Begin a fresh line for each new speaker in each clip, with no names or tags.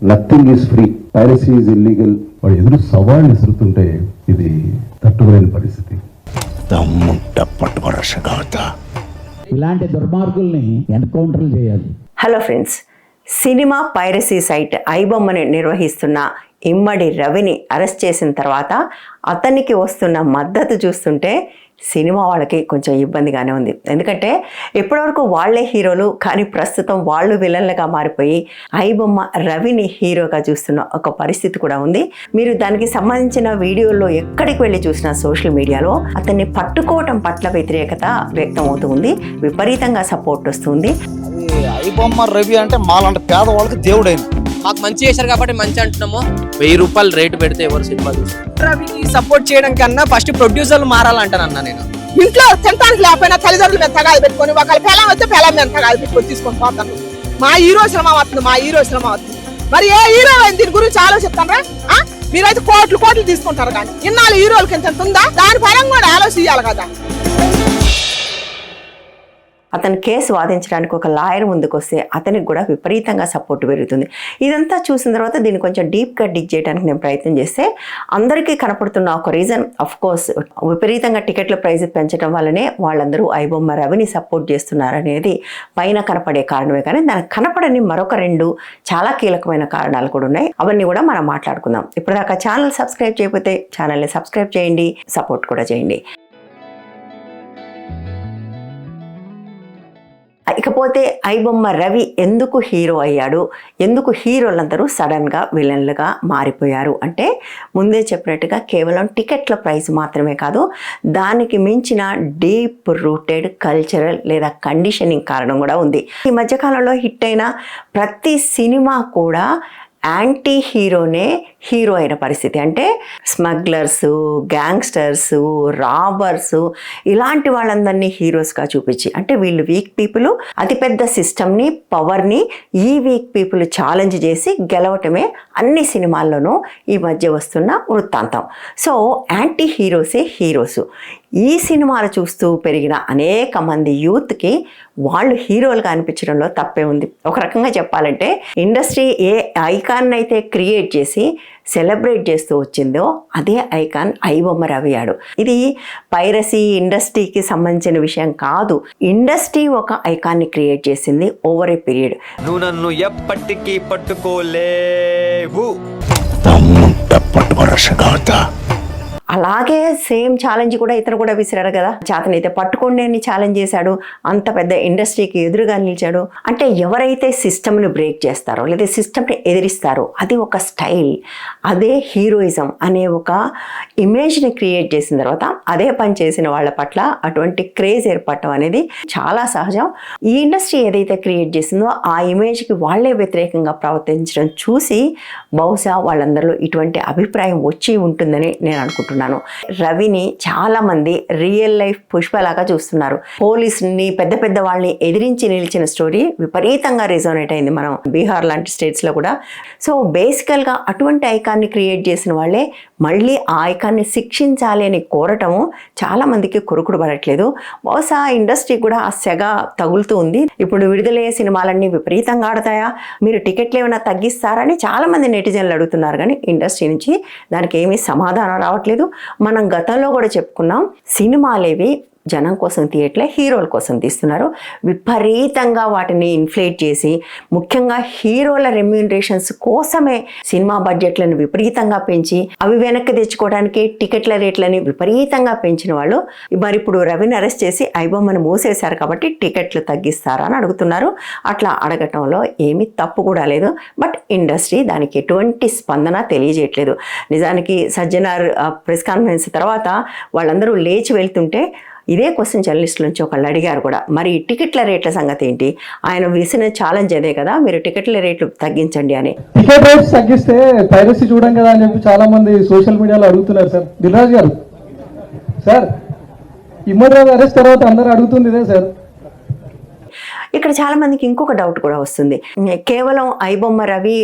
Nothing is free, piracy is illegal. వాడు ఎదురు సవాళ్ళు విసురుతుంటే ఇది తట్టుకోలేని పరిస్థితి.
ఇలాంటి దుర్మార్గుల్ని ఎన్కౌంటర్లు చేయాలి.
Hello friends, cinema piracy site ఐబొమ్మని నిర్వహిస్తున్న ఇమ్మడి రవిని అరెస్ట్ చేసిన తర్వాత అతనికి వస్తున్న మద్దతు చూస్తుంటే సినిమా వాళ్ళకి కొంచెం ఇబ్బందిగానే ఉంది. ఎందుకంటే ఇప్పటివరకు వాళ్లే హీరోలు, కానీ ప్రస్తుతం వాళ్ళు విలన్లుగా మారిపోయి ఐబొమ్మ రవిని హీరోగా చూస్తున్న ఒక పరిస్థితి కూడా ఉంది. మీరు దానికి సంబంధించిన వీడియోల్లో ఎక్కడికి వెళ్ళి చూసినా సోషల్ మీడియాలో అతన్ని పట్టుకోవటం పట్ల వ్యతిరేకత వ్యక్తం అవుతుంది, విపరీతంగా సపోర్ట్ వస్తుంది.
ఐబొమ్మ రవి అంటే మాలాంటి పేదవాళ్ళకి దేవుడైన,
మాకు మంచి చేశారు కాబట్టి మంచి అంటున్నాము. 1000 రూపాయలు రేటు పెడితే ఎవరు సినిమా చూస్తారు?
రవికి సపోర్ట్ చేయడం కన్నా ఫస్ట్ ప్రొడ్యూసర్లు మారాలంటానన్నా నేను. ఇంట్లో తినడానికి లేకపోయినా తల్లిదండ్రులు మీద తగాదు పెట్టుకొని ఒకళ్ళ పిల్లం వస్తే పిల్లం మీద తగాదు పెట్టుకొని తీసుకొని పోతాను. మా హీరో శ్రమ అవుతుంది, మా హీరో శ్రమ అవుతుంది. మరి ఏ హీరో దీని గురించి ఆలోచిస్తారా? మీరైతే కోట్లు తీసుకుంటారు, కానీ ఇన్నాళ్ళు హీరోలకి ఎంత ఉందా? దాని పరంగా కూడా ఆలోచించాలి కదా.
అతను కేసు వాదించడానికి ఒక లాయర్ ముందుకు వస్తే అతనికి కూడా విపరీతంగా సపోర్ట్ పెరుగుతుంది. ఇదంతా చూసిన తర్వాత దీన్ని కొంచెం డీప్గా డిగ్ చేయడానికి నేను ప్రయత్నం చేస్తే అందరికీ కనపడుతున్న ఒక రీజన్, అఫ్ కోర్స్, విపరీతంగా టికెట్ల ప్రైజ్ పెంచడం వల్లనే వాళ్ళందరూ ఐబొమ్మ రవిని సపోర్ట్ చేస్తున్నారు అనేది పైన కనపడే కారణమే. కానీ దానికి కనపడని మరొక 2 చాలా కీలకమైన కారణాలు కూడా ఉన్నాయి. అవన్నీ కూడా మనం మాట్లాడుకుందాం. ఇప్పటిదాకా ఛానల్ సబ్స్క్రైబ్ చేయకపోతే ఛానల్ని సబ్స్క్రైబ్ చేయండి, సపోర్ట్ కూడా చేయండి. ఇకపోతే ఐబొమ్మ రవి ఎందుకు హీరో అయ్యాడు, ఎందుకు హీరోలందరూ సడన్గా విలన్లుగా మారిపోయారు అంటే, ముందే చెప్పినట్టుగా కేవలం టికెట్ల ప్రైస్ మాత్రమే కాదు, దానికి మించిన డీప్ రూటెడ్ కల్చరల్ లేదా కండిషనింగ్ కారణం కూడా ఉంది. ఈ మధ్యకాలంలో హిట్ అయిన ప్రతి సినిమా కూడా యాంటీ హీరోనే హీరో అయిన పరిస్థితి. అంటే స్మగ్లర్సు, గ్యాంగ్స్టర్స్, రాబర్సు, ఇలాంటి వాళ్ళందరినీ హీరోస్గా చూపించి, అంటే వీళ్ళు వీక్ పీపుల్, అతిపెద్ద సిస్టమ్ని, పవర్ని ఈ వీక్ పీపుల్ ఛాలెంజ్ చేసి గెలవటమే అన్ని సినిమాల్లోనూ ఈ మధ్య వస్తున్న వృత్తాంతం. సో యాంటీ హీరోసే హీరోసు. ఈ సినిమాలు చూస్తూ పెరిగిన అనేక మంది యూత్కి వాళ్ళు హీరోలుగా అనిపించడంలో తప్పే ఉంది. ఒక రకంగా చెప్పాలంటే ఇండస్ట్రీ ఏ ఐకాన్ అయితే క్రియేట్ చేసి సెలబ్రేట్ చేస్తూ వచ్చిందో అదే ఐకాన్ ఐబొమ్మ రవి అయ్యాడు. ఇది పైరసీ ఇండస్ట్రీకి సంబంధించిన విషయం కాదు. ఇండస్ట్రీ ఒక ఐకాన్ని క్రియేట్ చేసింది ఓవర్ ఏ పీరియడ్.
నువ్వు నన్ను ఎప్పటికీ పట్టుకోలేవు.
అలాగే సేమ్ ఛాలెంజ్ కూడా ఇతను కూడా విసిరాడు కదా. చేతనైతే పట్టుకోండి అని ఛాలెంజ్ చేశాడు, అంత పెద్ద ఇండస్ట్రీకి ఎదురుగా నిలిచాడు. అంటే ఎవరైతే సిస్టమ్ని బ్రేక్ చేస్తారో లేదా సిస్టమ్ని ఎదిరిస్తారో అది ఒక స్టైల్, అదే హీరోయిజం అనే ఒక ఇమేజ్ని క్రియేట్ చేసిన తర్వాత అదే పని చేసిన వాళ్ళ పట్ల అటువంటి క్రేజ్ ఏర్పడటం అనేది చాలా సహజం. ఈ ఇండస్ట్రీ ఏదైతే క్రియేట్ చేసిందో ఆ ఇమేజ్కి వాళ్ళే వ్యతిరేకంగా ప్రవర్తించడం చూసి బహుశా వాళ్ళందరిలో ఇటువంటి అభిప్రాయం వచ్చి ఉంటుందని నేను అనుకుంటున్నాను. రవిని చాలా మంది రియల్ లైఫ్ పుష్పలాగా చూస్తున్నారు. పోలీసుని, పెద్ద వాళ్ళని ఎదిరించి నిలిచిన స్టోరీ విపరీతంగా రిజోనేట్ అయింది మనం బీహార్ లాంటి స్టేట్స్ లో కూడా. సో బేసికల్ గా అటువంటి ఐకాన్ని క్రియేట్ చేసిన వాళ్ళే మళ్ళీ ఆ ఐకాన్ని శిక్షించాలి అని కోరటము చాలా మందికి కొరుకుడు పడట్లేదు. బహుశా ఇండస్ట్రీ కూడా ఆ సెగ తగులుతూ ఉంది. ఇప్పుడు విడుదలయ్యే సినిమాలన్నీ విపరీతంగా ఆడతాయా, మీరు టికెట్లు ఏమైనా తగ్గిస్తారని చాలా మంది నెటిజన్లు అడుగుతున్నారు. కానీ ఇండస్ట్రీ నుంచి దానికి ఏమీ సమాధానం రావట్లేదు. మనం గతంలో కూడా చెప్పుకున్నాం, సినిమాలేవి జనం కోసం తీయట్లే, హీరోల కోసం తీస్తున్నారు. విపరీతంగా వాటిని ఇన్ఫ్లేట్ చేసి, ముఖ్యంగా హీరోల రెమ్యూనరేషన్స్ కోసమే సినిమా బడ్జెట్లను విపరీతంగా పెంచి అవి వెనక్కి తెచ్చుకోవడానికి టికెట్ల రేట్లని విపరీతంగా పెంచిన వాళ్ళు మరి ఇప్పుడు రవిని అరెస్ట్ చేసి ఐబొమ్మను మూసేశారు కాబట్టి టికెట్లు తగ్గిస్తారా అని అడుగుతున్నారు. అట్లా అడగటంలో ఏమీ తప్పు కూడా లేదు. బట్ ఇండస్ట్రీ దానికి ఎటువంటి స్పందన తెలియజేయట్లేదు. నిజానికి సజ్జనార్ ప్రెస్ కాన్ఫరెన్స్ తర్వాత వాళ్ళందరూ లేచి వెళ్తుంటే ఇదే క్వశ్చన్ జర్నలిస్టుల నుంచి ఒకళ్ళు అడిగారు కూడా, మరి టికెట్ల రేట్ల సంగతి ఏంటి, ఆయన వేసిన ఛాలెంజ్ అదే కదా, మీరు టికెట్ల రేట్లు తగ్గించండి అని.
టికెట్ రేట్స్ తగ్గిస్తే పైరసీ చూడం కదా అని చెప్పి చాలా మంది సోషల్ మీడియాలో అడుగుతున్నారు. సార్ దిల్రాజ్ గారు, సార్ ఇమ్మడి రావు అరెస్ట్ తర్వాత అందరూ అడుగుతుంది ఇదే సార్.
ఇక్కడ చాలా మందికి ఇంకొక డౌట్ కూడా వస్తుంది, కేవలం ఐబొమ్మ రవి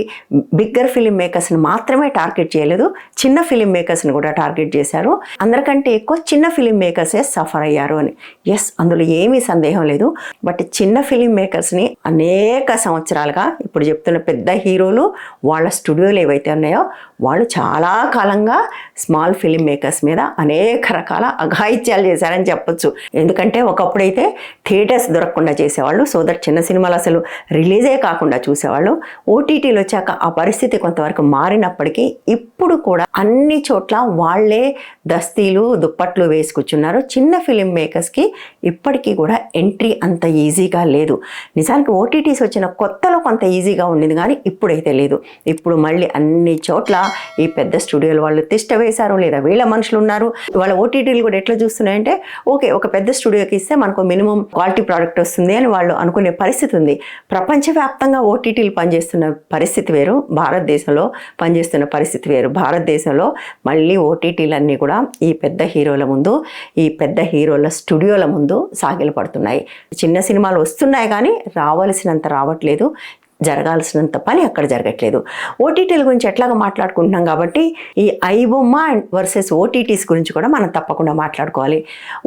బిగ్గర్ ఫిలిం మేకర్స్ని మాత్రమే టార్గెట్ చేయలేదు, చిన్న ఫిలిం మేకర్స్ని కూడా టార్గెట్ చేశారు, అందరికంటే ఎక్కువ చిన్న ఫిలిం మేకర్సే సఫర్ అయ్యారు అని. ఎస్, అందులో ఏమీ సందేహం లేదు. బట్ చిన్న ఫిలిం మేకర్స్ని అనేక సంవత్సరాలుగా ఇప్పుడు చెప్తున్న పెద్ద హీరోలు వాళ్ళ స్టూడియోలు ఏవైతే ఉన్నాయో వాళ్ళు చాలా కాలంగా స్మాల్ ఫిలిం మేకర్స్ మీద అనేక రకాల అఘాయిత్యాలు చేశారని చెప్పొచ్చు. ఎందుకంటే ఒకప్పుడైతే థియేటర్స్ దొరకకుండా చేసేవాళ్ళు, సో దట్ చిన్న సినిమాలు అసలు రిలీజే కాకుండా చూసేవాళ్ళు. ఓటీటీలు వచ్చాక ఆ పరిస్థితి కొంతవరకు మారినప్పటికీ ఇప్పుడు కూడా అన్ని చోట్ల వాళ్ళే దస్తీలు దుప్పట్లు వేసుకొచ్చున్నారు. చిన్న ఫిలిం మేకర్స్కి ఇప్పటికీ కూడా ఎంట్రీ అంత ఈజీగా లేదు. నిజానికి ఓటీటీస్ వచ్చిన కొత్తలో కొంత ఈజీగా ఉండింది కానీ ఇప్పుడైతే లేదు. ఇప్పుడు మళ్ళీ అన్ని చోట్ల ఈ పెద్ద స్టూడియోలు వాళ్ళు తిష్ట వేశారు, లేదా వీళ్ళ మనుషులు ఉన్నారు. వాళ్ళ ఓటీటీలు కూడా ఎట్లా చూస్తున్నాయంటే, ఓకే ఒక పెద్ద స్టూడియోకి ఇస్తే మనకు మినిమం క్వాలిటీ ప్రోడక్ట్ వస్తుంది అని వాళ్ళు అనుకునే పరిస్థితి ఉంది. ప్రపంచవ్యాప్తంగా ఓటీటీలు పనిచేస్తున్న పరిస్థితి వేరు, భారతదేశంలో పనిచేస్తున్న పరిస్థితి వేరు. భారతదేశంలో మళ్ళీ ఓటీటీలన్నీ కూడా ఈ పెద్ద హీరోల ముందు, ఈ పెద్ద హీరోల స్టూడియోల ముందు సాగిల పడుతున్నాయి. చిన్న సినిమాలు వస్తున్నాయి కానీ రావాల్సినంత రావట్లేదు, జరగాల్సినంత పని అక్కడ జరగట్లేదు. ఓటీటీల గురించి ఎట్లాగా మాట్లాడుకుంటున్నాం కాబట్టి ఈ ఐబొమ్మ వర్సెస్ ఓటీటీస్ గురించి కూడా మనం తప్పకుండా మాట్లాడుకోవాలి.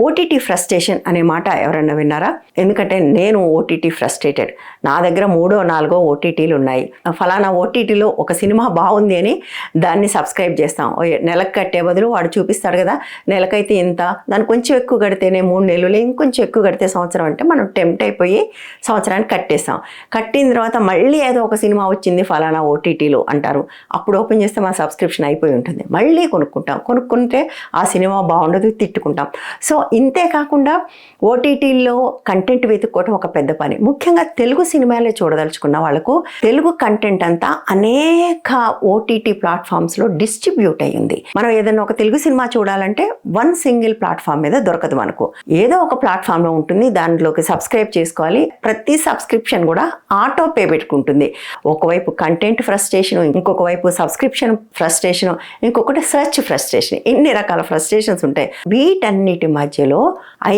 ఓటీటీ ఫ్రస్ట్రేషన్ అనే మాట ఎవరన్నా విన్నారా? ఎందుకంటే నేను ఓటీటీ ఫ్రస్ట్రేటెడ్. నా దగ్గర 3, 4 ఓటీటీలు ఉన్నాయి. ఫలానా ఓటీటీలో ఒక సినిమా బాగుంది అని దాన్ని సబ్స్క్రైబ్ చేస్తాం. నెలకు కట్టే బదులు వాడు చూపిస్తాడు కదా, నెలకైతే ఇంత, దాన్ని కొంచెం ఎక్కువ కడితేనే 3 నెలలు, ఇంకొంచెం ఎక్కువ కడితే సంవత్సరం అంటే మనం టెంప్ట్ అయిపోయి సంవత్సరానికి కట్టేస్తాం. కట్టిన తర్వాత మళ్ళీ ఏదో ఒక సినిమా వచ్చింది ఫలానా ఓటీటీలో అంటారు. అప్పుడు ఓపెన్ చేస్తే మా సబ్స్క్రిప్షన్ అయిపోయి ఉంటుంది. మళ్ళీ కొనుక్కుంటే ఆ సినిమా బాగుండదు, తిట్టుకుంటాం. సో ఇంతే కాకుండా ఓటీటీల్లో కంటెంట్ వెతుక్కోవటం ఒక పెద్ద పని. ముఖ్యంగా తెలుగు సినిమాలే చూడదలుచుకున్న వాళ్ళకు తెలుగు కంటెంట్ అంతా అనేక ఓటీటీ ప్లాట్ఫామ్స్లో డిస్ట్రిబ్యూట్ అయ్యింది. మనం ఏదైనా ఒక తెలుగు సినిమా చూడాలంటే వన్ సింగిల్ ప్లాట్ఫామ్ మీద దొరకదు మనకు. ఏదో ఒక ప్లాట్ఫామ్లో ఉంటుంది, దాంట్లోకి సబ్స్క్రైబ్ చేసుకోవాలి. ప్రతి సబ్స్క్రిప్షన్ కూడా ఆటో పే ఉంటుంది. ఒకవైపు కంటెంట్ ఫ్రస్ట్రేషన్, ఇంకొక వైపు సబ్స్క్రిప్షన్ ఫ్రస్ట్రేషన్, ఇంకొకటి సెర్చ్ ఫ్రస్ట్రేషన్. ఇన్ని రకాల ఫ్రస్ట్రేషన్స్ ఉంటాయి. వీటన్నిటి మధ్యలో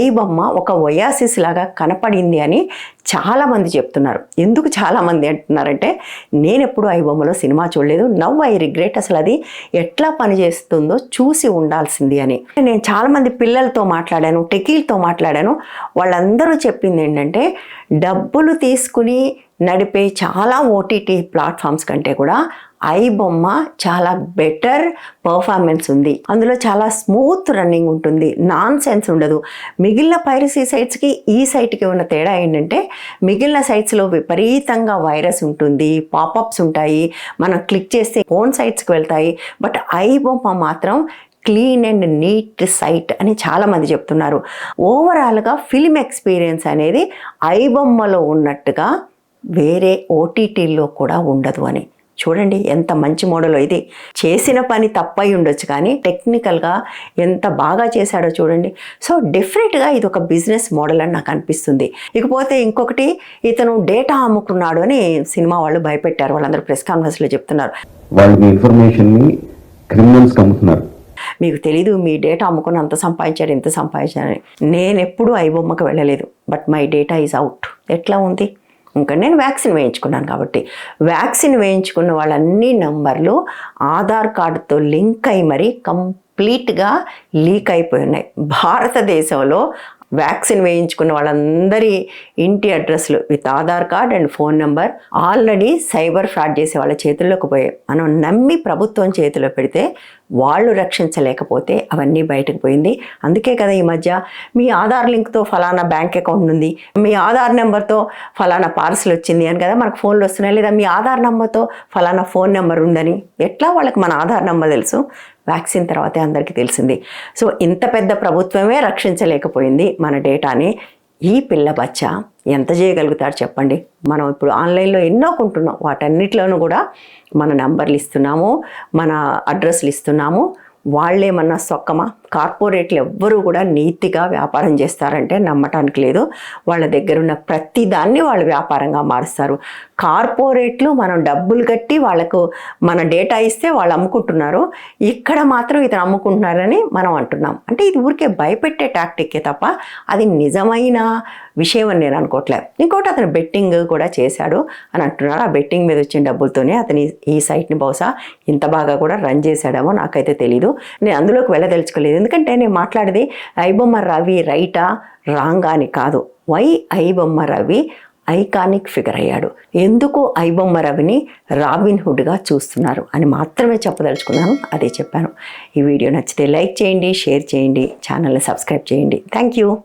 ఐబొమ్మ ఒక ఒయాసిస్ లాగా కనపడింది అని చాలా మంది చెప్తున్నారు. ఎందుకు చాలా మంది అంటున్నారంటే, నేను ఎప్పుడు ఐబొమ్మలో సినిమా చూడలేదు, నవ్ ఐ రిగ్రెట్, అసలు అది ఎట్లా పనిచేస్తుందో చూసి ఉండాల్సింది అని. నేను చాలా మంది పిల్లలతో మాట్లాడాను, టెకీలతో మాట్లాడాను. వాళ్ళందరూ చెప్పింది ఏంటంటే, డబ్బులు తీసుకుని నడిపే చాలా ఓటీటీ ప్లాట్ఫామ్స్ కంటే కూడా ఐబొమ్మ చాలా బెటర్ పర్ఫార్మెన్స్ ఉంది. అందులో చాలా స్మూత్ రన్నింగ్ ఉంటుంది, నాన్ సెన్స్ ఉండదు. మిగిలిన పైరసీ సైట్స్కి ఈ సైట్కి ఉన్న తేడా ఏంటంటే, మిగిలిన సైట్స్లో విపరీతంగా వైరస్ ఉంటుంది, పాపప్స్ ఉంటాయి, మనం క్లిక్ చేస్తే ఫోన్ సైట్స్కి వెళ్తాయి. బట్ ఐబొమ్మ మాత్రం క్లీన్ అండ్ నీట్ సైట్ అని చాలామంది చెప్తున్నారు. ఓవరాల్గా ఫిల్మ్ ఎక్స్పీరియన్స్ అనేది ఐబొమ్మలో ఉన్నట్టుగా వేరే ఓటీటీల్లో కూడా ఉండదు అని. చూడండి ఎంత మంచి మోడలో. ఇది చేసిన పని తప్పై ఉండొచ్చు కానీ టెక్నికల్గా ఎంత బాగా చేశాడో చూడండి. సో డెఫినెట్గా ఇది ఒక బిజినెస్ మోడల్ అని నాకు అనిపిస్తుంది. ఇకపోతే ఇంకొకటి, ఇతను డేటా అమ్ముకున్నాడు అని సినిమా వాళ్ళు భయపెట్టారు. వాళ్ళందరూ ప్రెస్ కాన్ఫరెన్స్లో చెప్తున్నారు,
వాళ్ళు మీ ఇన్ఫర్మేషన్ని క్రిమినల్స్కి అమ్ముతున్నారు.
మీకు తెలీదు మీ డేటా అమ్ముకుని అంత సంపాదించారు, ఎంత సంపాదించారని. నేను ఎప్పుడూ ఐబొమ్మకి వెళ్ళలేదు, but my data is out. ఎట్లా ఉంది? ఇంకా నేను వ్యాక్సిన్ వేయించుకున్నాను కాబట్టి. వ్యాక్సిన్ వేయించుకున్న వాళ్ళన్ని నంబర్లు ఆధార్ కార్డుతో లింక్ అయి మరీ కంప్లీట్గా లీక్ అయిపోయి ఉన్నాయి. భారతదేశంలో వ్యాక్సిన్ వేయించుకున్న వాళ్ళందరి ఇంటి అడ్రస్లు with Aadhaar card and phone number already cyber fraud చేసే వాళ్ళ చేతుల్లోకి పోయాయి. మనం నమ్మి ప్రభుత్వం చేతిలో పెడితే వాళ్ళు రక్షించలేకపోతే అవన్నీ బయటకు పోయింది. అందుకే కదా ఈ మధ్య మీ ఆధార్ లింక్తో ఫలానా బ్యాంక్ అకౌంట్ ఉంది, మీ ఆధార్ నెంబర్తో ఫలానా పార్సల్ వచ్చింది అని కదా మనకు ఫోన్లు వస్తున్నాయి. లేదా మీ ఆధార్ నెంబర్తో ఫలానా ఫోన్ నెంబర్ ఉందని. ఎట్లా వాళ్ళకి మన ఆధార్ నెంబర్ తెలుసు? వ్యాక్సిన్ తర్వాతే అందరికీ తెలిసింది. సో ఇంత పెద్ద ప్రభుత్వమే రక్షించలేకపోయింది మన డేటాని. ఈ పిల్ల బచ్చ ఎంత చేయగలుగుతాడు చెప్పండి? మనం ఇప్పుడు ఆన్లైన్లో ఎన్నో కొంటున్నాం, వాటన్నిటిలోనూ కూడా మన నంబర్లు ఇస్తున్నాము, మన అడ్రస్లు ఇస్తున్నాము. వాళ్ళేమన్నా సొక్కమా? కార్పొరేట్లు ఎవ్వరూ కూడా నీతిగా వ్యాపారం చేస్తారంటే నమ్మటానికి లేదు. వాళ్ళ దగ్గర ఉన్న ప్రతి దాన్ని వాళ్ళు వ్యాపారంగా మారుస్తారు. కార్పొరేట్లు మనం డబ్బులు కట్టి వాళ్ళకు మన డేటా ఇస్తే వాళ్ళు అమ్ముకుంటున్నారు, ఇక్కడ మాత్రం ఇతను అమ్ముకుంటున్నారని మనం అంటున్నాం. అంటే ఇది ఊరికే భయపెట్టే టాక్టిక్కే తప్ప అది నిజమైన విషయం అని నేను అనుకోవట్లేదు. ఇంకోటి అతను బెట్టింగ్ కూడా చేశాడు అని అంటున్నారు. ఆ బెట్టింగ్ మీద వచ్చిన డబ్బులతోనే అతని ఈ సైట్ని బహుశా ఇంత బాగా కూడా రన్ చేశాడేమో నాకైతే తెలీదు. నేను అందులోకి వెళ్ళదలుచుకోలేదు, ఎందుకంటే నేను మాట్లాడేది ఐబొమ్మ రవి రైటా రాంగా అని కాదు. Why iBomma Ravi iconic figure అయ్యాడు, ఎందుకు ఐబొమ్మ రవిని రాబిన్ హుడ్గా చూస్తున్నారు అని మాత్రమే చెప్పదలుచుకున్నాను, అదే చెప్పాను. ఈ వీడియో నచ్చితే లైక్ చేయండి, షేర్ చేయండి, ఛానల్ని సబ్స్క్రైబ్ చేయండి. Thank you.